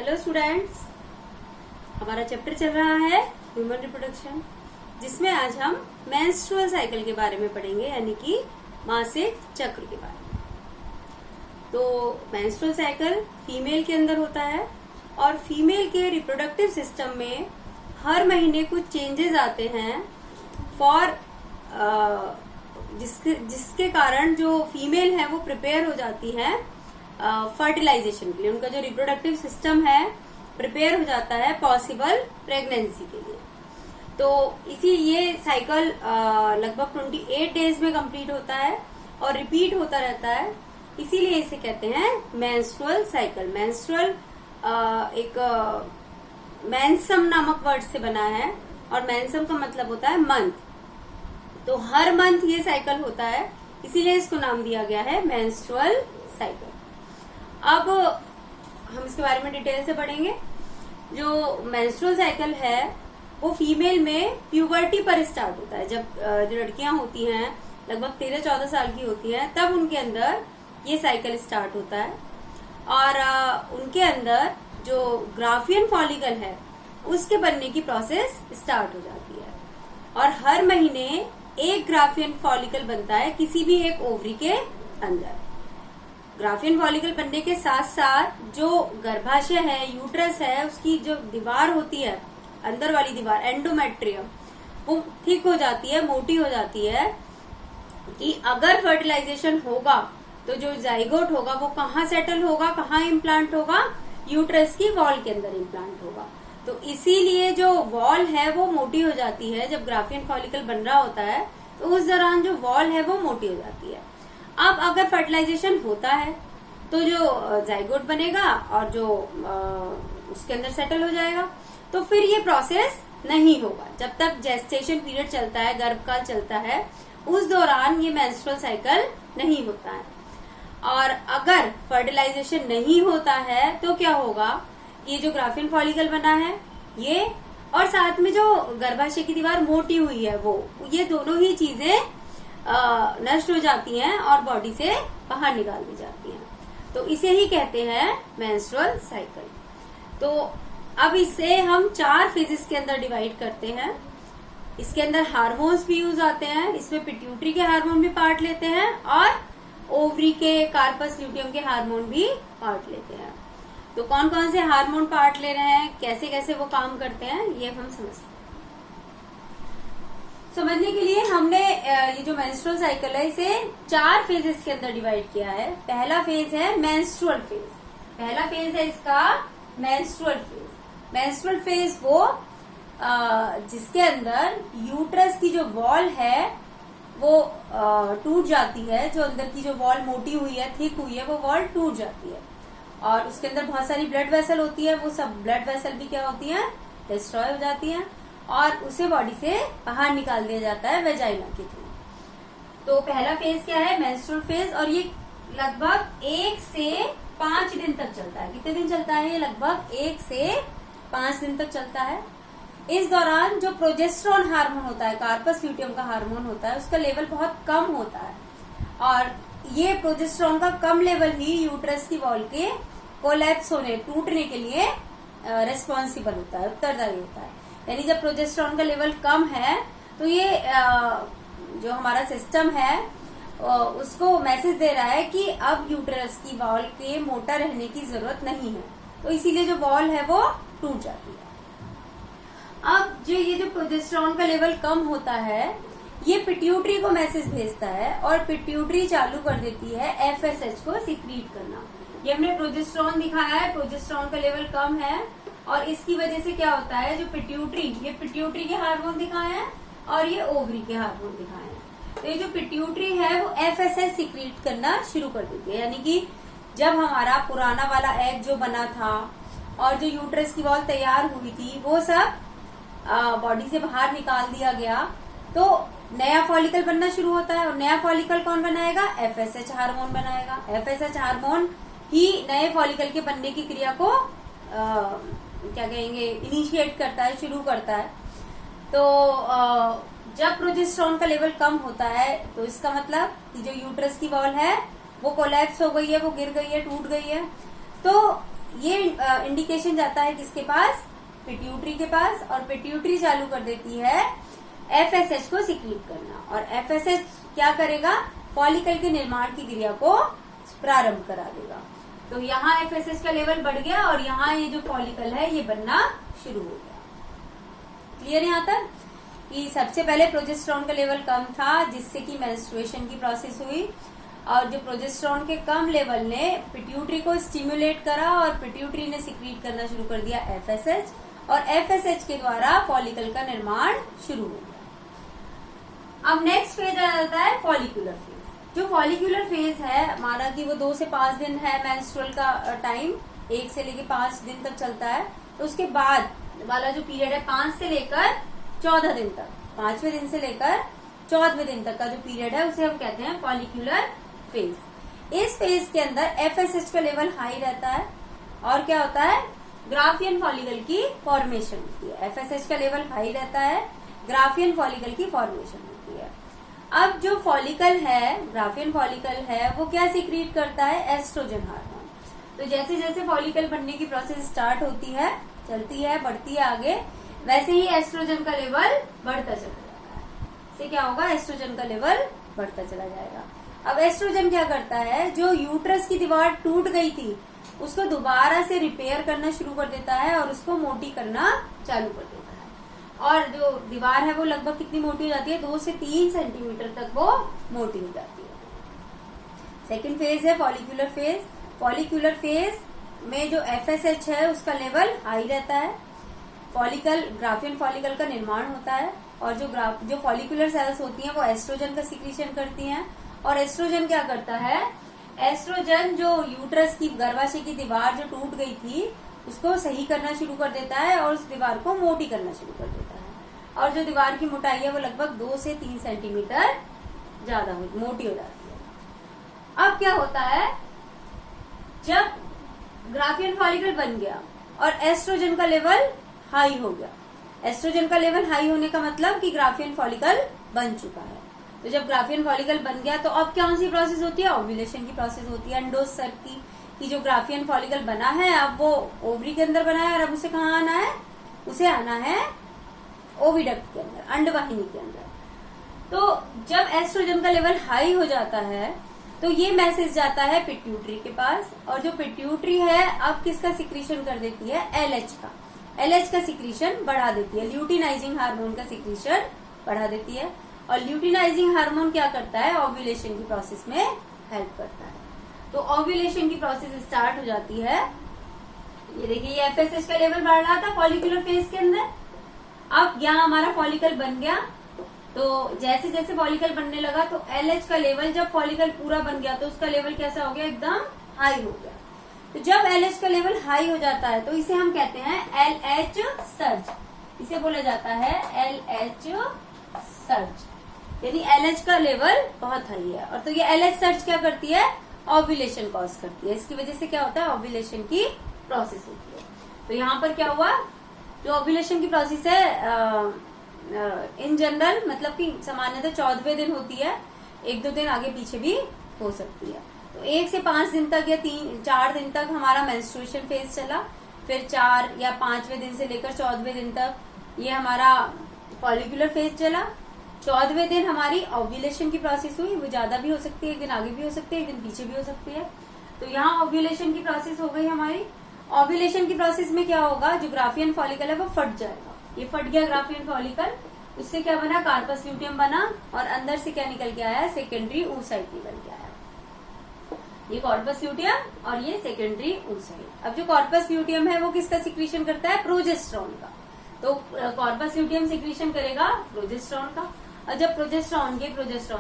Hello students, हमारा chapter चल रहा है ह्यूमन रिप्रोडक्शन, जिसमें आज हम मेंस्ट्रुअल साइकिल के बारे में पढ़ेंगे, यानी कि मासिक चक्र के बारे में। तो मेंस्ट्रुअल साइकिल फीमेल के अंदर होता है और फीमेल के रिप्रोडक्टिव सिस्टम में हर महीने कुछ चेंजेस आते हैं फॉर जिसके कारण जो फीमेल है वो प्रिपेयर हो जाती है फर्टिलाइजेशन के लिए। उनका जो रिप्रोडक्टिव सिस्टम है प्रिपेयर हो जाता है पॉसिबल प्रेगनेंसी के लिए। तो इसी ये साइकिल लगभग 28 डेज में कंप्लीट होता है और रिपीट होता रहता है, इसीलिए इसे कहते हैं मेंस्ट्रुअल साइकिल। मेंस्ट्रुअल एक मेंसम नामक वर्ड से बना है और मेंसम का मतलब होता है मंथ। तो हर मंथ ये साइकिल होता है, इसीलिए इसको नाम दिया गया है मेंस्ट्रुअल साइकिल। अब हम इसके बारे में डिटेल से पढ़ेंगे। जो मेंस्ट्रुअल साइकिल है वो फीमेल में प्यूबर्टी पर स्टार्ट होता है। जब जो लड़कियां होती हैं लगभग 13-14 साल की होती हैं, तब उनके अंदर ये साइकिल स्टार्ट होता है और उनके अंदर जो ग्राफियन फॉलिकल है उसके बनने की प्रोसेस स्टार्ट हो जाती है और हर महीने एक ग्राफियन फॉलिकल बनता है किसी भी एक ओवरी के अंदर। ग्राफियन फॉलिकल बनने के साथ साथ जो गर्भाशय है, यूट्रस है, उसकी जो दीवार होती है, अंदर वाली दीवार एंडोमेट्रियम, वो थिक हो जाती है, मोटी हो जाती है कि अगर फर्टिलाइजेशन होगा तो जो जाइगोट होगा वो कहाँ सेटल होगा, कहाँ इम्प्लांट होगा, यूट्रस की वॉल के अंदर इम्प्लांट होगा। तो इसीलिए जो वॉल है वो मोटी हो जाती है। जब ग्राफियन फॉलिकल बन रहा होता है तो उस दौरान जो वॉल है वो मोटी हो जाती है। अब अगर फर्टिलाइजेशन होता है तो जो जाइगोट बनेगा और जो उसके अंदर सेटल हो जाएगा। तो फिर ये प्रोसेस नहीं होगा जब तक जेस्टेशन पीरियड चलता है, गर्भकाल चलता है, उस दौरान ये मेंस्ट्रुअल साइकिल नहीं होता है। और अगर फर्टिलाइजेशन नहीं होता है तो क्या होगा, ये जो ग्राफियन फॉलिकल बना है ये और साथ में जो गर्भाशय की दीवार मोटी हुई है वो, ये दोनों ही चीजें नष्ट हो जाती हैं और बॉडी से बाहर निकाल दी जाती हैं। तो इसे ही कहते हैं मेंस्ट्रुअल साइकिल। तो अब इसे हम 4 फेजेस के अंदर डिवाइड करते हैं। इसके अंदर हार्मोन्स भी यूज आते हैं, इसमें पिट्यूटरी के हार्मोन भी पार्ट लेते हैं और ओवरी के, कार्पस ल्यूटियम के हार्मोन भी पार्ट लेते हैं। तो कौन कौन से हार्मोन पार्ट ले रहे हैं, कैसे कैसे वो काम करते हैं, ये हम समझने के लिए हमने ये जो मेंस्ट्रुअल साइकिल है इसे 4 फेजेस के अंदर डिवाइड किया है। पहला फेज है मेंस्ट्रुअल फेज। पहला फेज है इसका मेंस्ट्रुअल फेज। मेंस्ट्रुअल फेज वो जिसके अंदर यूट्रस की जो वॉल है वो टूट जाती है। जो अंदर की जो वॉल मोटी हुई है, थिक हुई है, वो वॉल टूट जाती है और उसके अंदर बहुत सारी ब्लड वेसल होती है। वो सब ब्लड वेसल भी क्या होती है, डिस्ट्रॉय हो जाती है और उसे बॉडी से बाहर निकाल दिया जाता है वेजाइना के थ्रू। तो पहला फेज क्या है, मेंस्ट्रुअल फेज, और ये लगभग 1 से 5 दिन तक चलता है। कितने दिन चलता है ये? लगभग 1 से 5 दिन तक चलता है। इस दौरान जो प्रोजेस्टेरोन हार्मोन होता है, कार्पस ल्यूटियम का हार्मोन होता है, उसका लेवल बहुत कम होता है और ये प्रोजेस्टेरोन का कम लेवल ही यूट्रस की वॉल के कोलैप्स होने, टूटने के लिए रेस्पॉन्सिबल होता है, उत्तरदायी होता है। यानी जब प्रोजेस्टेरोन का लेवल कम है तो ये जो हमारा सिस्टम है उसको मैसेज दे रहा है कि अब यूट्रस की वॉल के मोटा रहने की जरूरत नहीं है, तो इसीलिए जो वॉल है वो टूट जाती है। अब जो ये जो प्रोजेस्टेरोन का लेवल कम होता है ये पिट्यूटरी को मैसेज भेजता है और पिट्यूटरी चालू कर देती है FSH को सिक्रीट करना। ये हमने प्रोजेस्टेरोन दिखाया है, प्रोजेस्टेरोन का लेवल कम है और इसकी वजह से क्या होता है, जो ये पिट्यूटरी के हार्मोन दिखाए हैं और ये ओवरी के हार्मोन दिखाए हैं। तो ये जो पिट्यूटरी है वो FSH सिक्रीट करना शुरू कर देती है। यानी कि जब हमारा पुराना वाला एग जो बना था और जो यूट्रस की वॉल तैयार हुई थी वो सब बॉडी से बाहर निकाल दिया गया, तो नया फॉलिकल बनना शुरू होता है। और नया फॉलिकल कौन बनाएगा? FSH हार्मोन बनाएगा। FSH हार्मोन ही नए फॉलिकल के बनने की क्रिया को क्या कहेंगे, इनिशिएट करता है, शुरू करता है। तो जब प्रोजेस्टेरोन का लेवल कम होता है तो इसका मतलब कि जो यूट्रस की वॉल है वो कोलैप्स हो गई है, वो गिर गई है, टूट गई है। तो ये इंडिकेशन जाता है किसके पास, पिट्यूटरी के पास, और पिट्यूटरी चालू कर देती है एफएसएच को सिक्रीट करना, और एफएसएच क्या करेगा, फॉलिकल के निर्माण की क्रिया को प्रारंभ करा देगा। तो यहाँ एफएसएच का लेवल बढ़ गया और यहाँ ये जो फॉलिकल है ये बनना शुरू हो गया। क्लियर है यहाँ तक कि सबसे पहले प्रोजेस्टेरॉन का लेवल कम था जिससे कि मेंस्ट्रुएशन की प्रोसेस हुई, और जो प्रोजेस्टेरॉन के कम लेवल ने पिट्यूटरी को स्टिमुलेट करा और पिट्यूटरी ने सिक्रीट करना शुरू कर दिया एफएसएच, और एफएसएच के द्वारा फॉलिकल का निर्माण शुरू हो गया। अब नेक्स्ट फेज आ जाता है फॉलिकुलर फेज। जो फॉलिकुलर फेज है, माना कि वो 2 से 5 दिन है मेंस्ट्रुअल का टाइम, 1 से लेकर 5 दिन तक चलता है। तो उसके बाद वाला जो पीरियड है 5 से लेकर 14 दिन तक, 5वें दिन से लेकर 14वें दिन तक का जो पीरियड है उसे हम कहते हैं फॉलिकुलर फेज। इस फेज के अंदर एफएसएच का लेवल हाई रहता है और क्या होता है, ग्राफियन फॉलिकल की फॉर्मेशन होती है। एफएसएच का लेवल हाई रहता है, ग्राफियन फॉलिकल की फॉर्मेशन होती है। अब जो फॉलिकल है, ग्राफियन फॉलिकल है, वो क्या सिक्रीट करता है, एस्ट्रोजन हार्मोन। तो जैसे जैसे फॉलिकल बनने की प्रोसेस स्टार्ट होती है, चलती है, बढ़ती है आगे, वैसे ही एस्ट्रोजन का लेवल बढ़ता चला जाता है। इससे क्या होगा, एस्ट्रोजन का लेवल बढ़ता चला जाएगा। अब एस्ट्रोजन क्या करता है, जो यूट्रस की दीवार टूट गई थी उसको दोबारा से रिपेयर करना शुरू कर देता है और उसको मोटी करना चालू कर देता है। और जो दीवार है वो लगभग कितनी मोटी हो जाती है, 2 से 3 सेंटीमीटर तक वो मोटी हो जाती है। सेकेंड फेज है फॉलिकुलर फेज। फॉलिकुलर फेज में जो एफएसएच है उसका लेवल हाई रहता है, फॉलिकल, ग्राफियन फॉलिकल का निर्माण होता है, और जो फॉलिकुलर सेल्स होती हैं वो एस्ट्रोजन का सिक्रीशन करती हैं। और एस्ट्रोजन क्या करता है, एस्ट्रोजन जो यूट्रस की, गर्भाशय की दीवार जो टूट गई थी उसको सही करना शुरू कर देता है और उस दीवार को मोटी करना शुरू कर देता है। और जो दीवार की मोटाई है वो लगभग 2 से 3 सेंटीमीटर ज्यादा मोटी हो जाती है। अब क्या होता है, जब ग्राफियन फॉलिकल बन गया और एस्ट्रोजन का लेवल हाई हो गया, एस्ट्रोजन का लेवल हाई होने का मतलब कि ग्राफियन फॉलिकल बन चुका है। तो जब ग्राफियन फॉलिकल बन गया तो अब कौन सी प्रोसेस होती है, ओव्यूलेशन की प्रोसेस होती है। अंडोत्सर्ग की जो ग्राफियन फॉलिकल बना है अब वो ओवरी के अंदर बना है और अब उसे कहाँ आना है, उसे आना है ओविडक्ट के अंदर, अंडवाहिनी के अंदर। तो जब एस्ट्रोजन का लेवल हाई हो जाता है तो ये मैसेज जाता है पिट्यूटरी के पास, और जो पिट्यूटरी है अब किसका सिक्रीशन कर देती है, एलएच का। एलएच का सिक्रीशन बढ़ा देती है, ल्यूटिनाइजिंग हार्मोन का सिक्रीशन बढ़ा देती है। और ल्यूटिनाइजिंग हार्मोन क्या करता है, ओव्यूलेशन की प्रोसेस में हेल्प करता है। तो ओव्यूलेशन की प्रोसेस स्टार्ट हो जाती है। ये देखिए, ये एफएसएच का लेवल बढ़ रहा था फॉलिकुलर फेज के अंदर। अब यहाँ हमारा फॉलिकल बन गया, तो जैसे जैसे फॉलिकल बनने लगा तो एलएच का लेवल, जब फॉलिकल पूरा बन गया तो उसका लेवल कैसा हो गया, एकदम हाई हो गया। तो जब एलएच का लेवल हाई हो जाता है तो इसे हम कहते हैं एलएच सर्ज। इसे बोला जाता है एलएच सर्ज, यानी एलएच का लेवल बहुत हाई है। और तो ये एलएच सर्ज क्या करती है, ओव्यूलेशन कॉज करती है। इसकी वजह से क्या होता है, ओव्यूलेशन की प्रोसेस होती है। तो यहाँ पर क्या हुआ, जो ओव्यूलेशन की प्रोसेस है इन जनरल, मतलब कि सामान्यतः 14वें दिन होती है, 1-2 दिन आगे पीछे भी हो सकती है। तो 1 से 5 दिन तक या 3-4 दिन तक हमारा मेंस्ट्रुएशन फेज चला, फिर 4 या 5वें दिन से लेकर 14वें दिन तक ये हमारा फॉलिकुलर फेज चला। 14वें दिन हमारी ओव्यूलेशन की प्रोसेस हुई, वो ज्यादा भी हो सकती है, एक दिन आगे भी हो सकती है, एक दिन पीछे भी हो सकती है। तो यहाँ ओव्यूलेशन की प्रोसेस हो गई हमारी। ओव्यूलेशन की प्रोसेस में क्या होगा, जो ग्राफियन फॉलिकल है वो फट जाएगा। ये फट गया ग्राफियन फॉलिकल, उससे क्या बना, कार्पस ल्यूटियम बना, और अंदर से क्या निकल के आया, सेकेंडरी oocyte निकल के आया। ये कॉर्पस ल्यूटियम और ये सेकेंडरी oocyte। अब जो कॉर्पस ल्यूटियम है वो किसका सिक्रीशन करता है, प्रोजेस्टेरॉन का। तो कॉर्पस ल्यूटियम सिक्रीशन करेगा प्रोजेस्टेरॉन का। और जब प्रोजेस्टेरॉन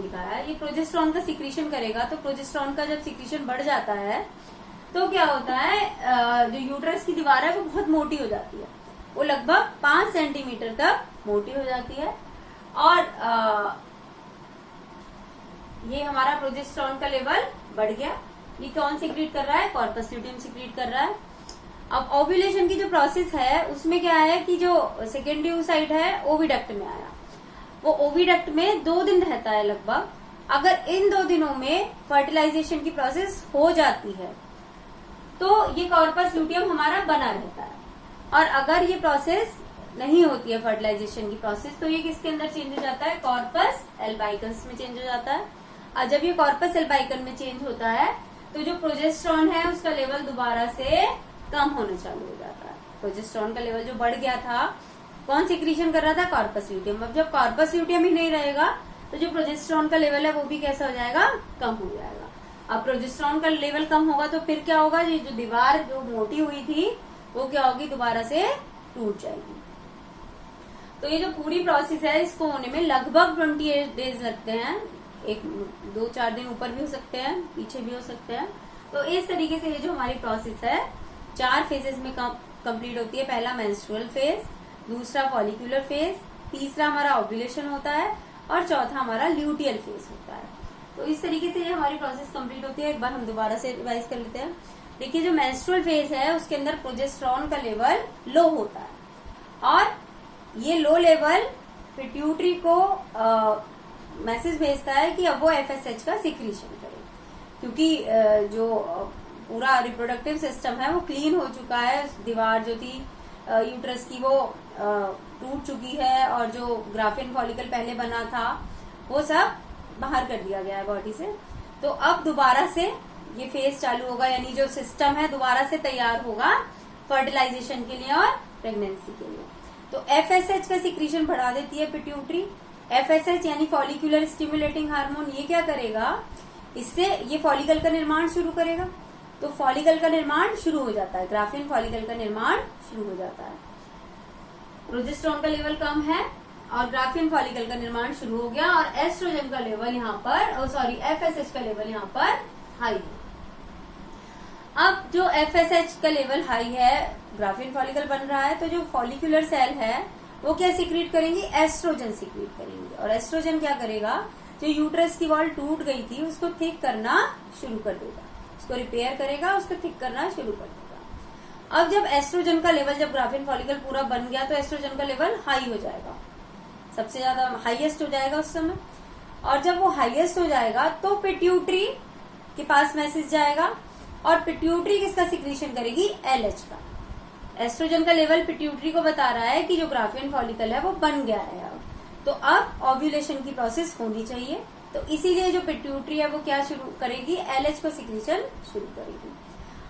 दिखाया है, ये प्रोजेस्टेरॉन का सिक्रीशन करेगा, तो प्रोजेस्टेरॉन का जब सिक्रीशन बढ़ जाता है तो क्या होता है, जो यूट्रस की दीवार है वो बहुत मोटी हो जाती है, वो लगभग 5 सेंटीमीटर तक मोटी हो जाती है। और ये हमारा प्रोजेस्टेरॉन का लेवल बढ़ गया। ये कौन सिक्रीट कर रहा है, कॉर्पस ल्यूटियम सिक्रीट कर रहा है। अब ओव्यूलेशन की जो प्रोसेस है उसमें क्या है कि जो सेकेंडरी oocyte है ओविडक्ट में आया, वो ओविडक्ट में 2 दिन रहता है लगभग। अगर इन 2 दिनों में फर्टिलाइजेशन की प्रोसेस हो जाती है तो ये कॉर्पस ल्यूटियम हमारा बना रहता है। और अगर ये प्रोसेस नहीं होती है फर्टिलाइजेशन की प्रोसेस, तो ये किसके अंदर चेंज हो जाता है, कॉर्पस एल्बाइकन्स में चेंज हो जाता है। और जब ये कॉर्पस एल्बाइकन में चेंज होता है तो जो प्रोजेस्टेरॉन है उसका लेवल दोबारा से कम होना चालू हो जाता है। प्रोजेस्टेरॉन का लेवल जो बढ़ गया था, कौन सिक्रीशन कर रहा था, कॉर्पस ल्यूटियम। अब जब कॉर्पस ल्यूटियम ही नहीं रहेगा तो जो प्रोजेस्टेरॉन का लेवल है वो भी कैसा हो जाएगा, कम हो जाएगा। अब प्रोजेस्टेरॉन का लेवल कम होगा तो फिर क्या होगा, ये जो दीवार जो मोटी हुई थी वो क्या होगी, दोबारा से टूट जाएगी। तो ये जो पूरी प्रोसेस है इसको होने में लगभग 28 डेज लगते हैं। एक 2-4 दिन ऊपर भी हो सकते हैं, पीछे भी हो सकते हैं। तो इस तरीके से ये जो हमारी प्रोसेस है 4 फेजेस में कंप्लीट होती है। पहला मेंस्ट्रुअल फेज, दूसरा फॉलिकुलर फेज, तीसरा हमारा ओव्यूलेशन होता है और चौथा हमारा ल्यूटियल फेज होता है। तो इस तरीके से ये हमारी प्रोसेस कंप्लीट होती है। एक बार हम दोबारा से रिवाइज कर लेते हैं। देखिए जो मेंस्ट्रुअल फेज है उसके अंदर प्रोजेस्टेरॉन का लेवल लो होता है और ये लो लेवल पिट्यूटरी को मैसेज भेजता है कि अब वो FSH का सिक्रीशन करे, क्योंकि जो पूरा रिप्रोडक्टिव सिस्टम है वो क्लीन हो चुका है। दीवार जो थी यूट्रस की वो टूट चुकी है और जो ग्राफिन फॉलिकल पहले बना था वो सब बाहर कर दिया गया है बॉडी से। तो अब दोबारा से ये फेज चालू होगा, यानी जो सिस्टम है दोबारा से तैयार होगा फर्टिलाइजेशन के लिए और प्रेगनेंसी के लिए। तो FSH का सिक्रीशन बढ़ा देती है पिट्यूटरी। FSH यानी फॉलिकुलर स्टिमुलेटिंग हार्मोन, ये क्या करेगा, इससे ये फॉलिकल का निर्माण शुरू करेगा। तो फॉलिकल का निर्माण शुरू हो जाता है, ग्राफिन फॉलिकल का निर्माण शुरू हो जाता है। प्रोजेस्टेरॉन का लेवल कम है और ग्राफिन फॉलिकल का निर्माण शुरू हो गया और एस्ट्रोजन का लेवल यहाँ पर, FSH का लेवल यहाँ पर हाई है। अब जो FSH का लेवल हाई है, ग्राफिन फॉलिकल बन रहा है, तो जो फॉलिकुलर सेल है वो क्या सिक्रीट करेंगी, एस्ट्रोजन सिक्रीट करेंगी। और एस्ट्रोजन क्या करेगा, जो यूट्रस की वॉल टूट गई थी उसको थिक करना शुरू कर देगा, उसको रिपेयर करेगा, उसको थिक करना शुरू कर देगा। अब जब एस्ट्रोजन का लेवल, जब ग्राफिन फॉलिकल पूरा बन गया तो एस्ट्रोजन का लेवल हाई हो जाएगा, सबसे ज्यादा हाईएस्ट हो जाएगा उस समय। और जब वो हाईएस्ट हो जाएगा तो पिट्यूटरी के पास मैसेज जाएगा और पिट्यूटरी किसका सिक्रीशन करेगी, LH का। एस्ट्रोजन का लेवल पिट्यूटरी को बता रहा है कि जो ग्राफिन फॉलिकल है वो बन गया है अब, तो अब ओव्यूलेशन की प्रोसेस होनी चाहिए। तो इसीलिए जो पिट्यूटरी है वो क्या शुरू करेगी, LH को सिक्रीशन शुरू करेगी।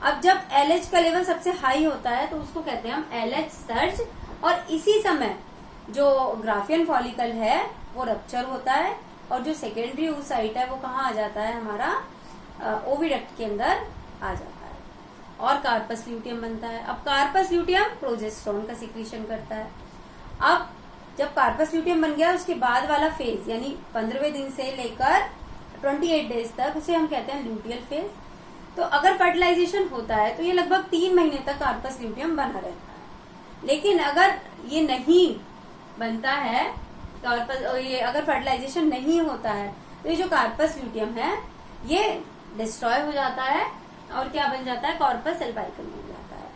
अब जब LH का लेवल सबसे हाई होता है तो उसको कहते हैं हम LH सर्ज। और इसी समय जो ग्राफिन फॉलिकल है वो रप्चर होता है और जो सेकेंडरी oocyte है वो कहाँ आ जाता है, हमारा ओविडक्ट के अंदर आ जाता है और कार्पस ल्यूटियम बनता है। अब कार्पस ल्यूटियम प्रोजेस्टेरॉन का सिक्रीशन करता है। अब जब कार्पस ल्यूटियम बन गया उसके बाद वाला फेज यानी 15वें दिन से लेकर 28 डेज तक उसे हम कहते हैं ल्यूटियल फेज। तो अगर फर्टिलाइजेशन होता है तो ये लगभग 3 महीने तक कार्पस ल्यूटियम बना रहता है। लेकिन अगर ये नहीं बनता है, ये अगर फर्टिलाइजेशन नहीं होता है तो ये जो कार्पस ल्यूटियम है ये डिस्ट्रॉय हो जाता है और क्या बन जाता है, कॉर्पस एल्बाइकन बन जाता है।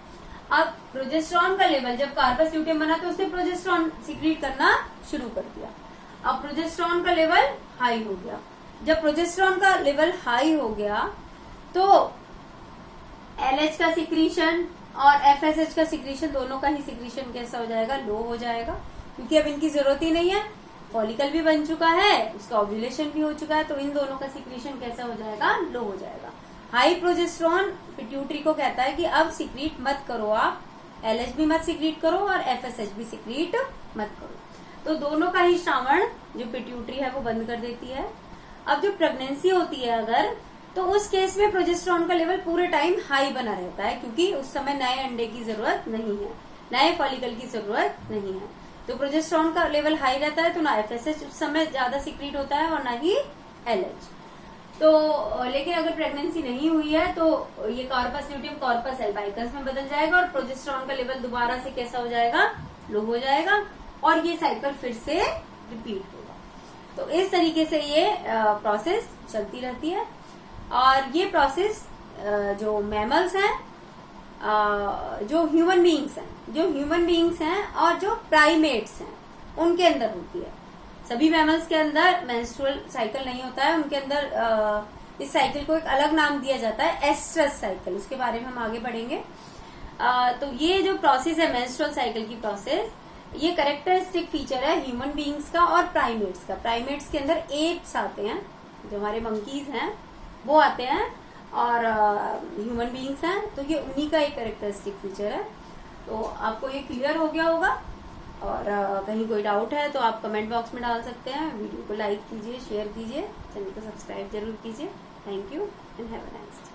अब प्रोजेस्टेरॉन का लेवल, जब कार्पस ल्यूटियम बना तो उसने प्रोजेस्टेरॉन सिक्रीट करना शुरू कर दिया। अब प्रोजेस्टेरॉन का लेवल हाई हो गया। जब प्रोजेस्टेरॉन का लेवल हाई हो गया तो LH का सिक्रीशन और FSH का सिक्रीशन, दोनों का ही सिक्रीशन कैसा हो जाएगा, लो हो जाएगा, क्योंकि अब इनकी जरूरत ही नहीं है। फॉलिकल भी बन चुका है, उसका ओव्यूलेशन भी हो चुका है, तो इन दोनों का सिक्रीशन कैसा हो जाएगा, लो हो जाएगा। हाई प्रोजेस्टेरॉन पिट्यूटरी को कहता है कि अब सिक्रीट मत करो, आप LH भी मत सिक्रीट करो और FSH भी सिक्रीट मत करो। तो दोनों का ही श्रावण जो पिट्यूटरी है वो बंद कर देती है। अब जो प्रेगनेंसी होती है अगर, तो उस केस में प्रोजेस्टेरॉन का लेवल पूरे टाइम हाई बना रहता है, क्योंकि उस समय नए अंडे की जरूरत नहीं है, नए फॉलिकल की जरूरत नहीं है। तो प्रोजेस्टेरॉन का लेवल हाई रहता है तो ना FSH उस समय ज्यादा सिक्रीट होता है और ना ही LH। तो लेकिन अगर प्रेगनेंसी नहीं हुई है तो ये कॉर्पस ल्यूटियम कॉर्पस एल्बाइकस में बदल जाएगा और प्रोजेस्टेरॉन का लेवल दोबारा से कैसा हो जाएगा, लो हो जाएगा और ये साइकिल फिर से रिपीट होगा। तो इस तरीके से ये प्रोसेस चलती रहती है। और ये प्रोसेस जो मैमल्स हैं, जो ह्यूमन बीइंग्स हैं और जो प्राइमेट्स हैं उनके अंदर होती है। सभी मैमल्स के अंदर मेंस्ट्रुअल साइकिल नहीं होता है, उनके अंदर इस साइकिल को एक अलग नाम दिया जाता है एस्ट्रस साइकिल, उसके बारे में हम आगे बढ़ेंगे। तो ये जो प्रोसेस है मेंस्ट्रुअल साइकिल की प्रोसेस, ये कैरेक्टरिस्टिक फीचर है ह्यूमन बीइंग्स का और प्राइमेट्स का। प्राइमेट्स के अंदर एप्स आते हैं, जो हमारे मंकीज हैं वो आते हैं, और ह्यूमन बीइंग्स हैं, तो ये उन्हीं का एक कैरेक्टरिस्टिक फीचर है। तो आपको ये क्लियर हो गया होगा, और कहीं कोई डाउट है तो आप कमेंट बॉक्स में डाल सकते हैं। वीडियो को लाइक कीजिए, शेयर कीजिए, चैनल को सब्सक्राइब जरूर कीजिए। Thank you and have a nice day.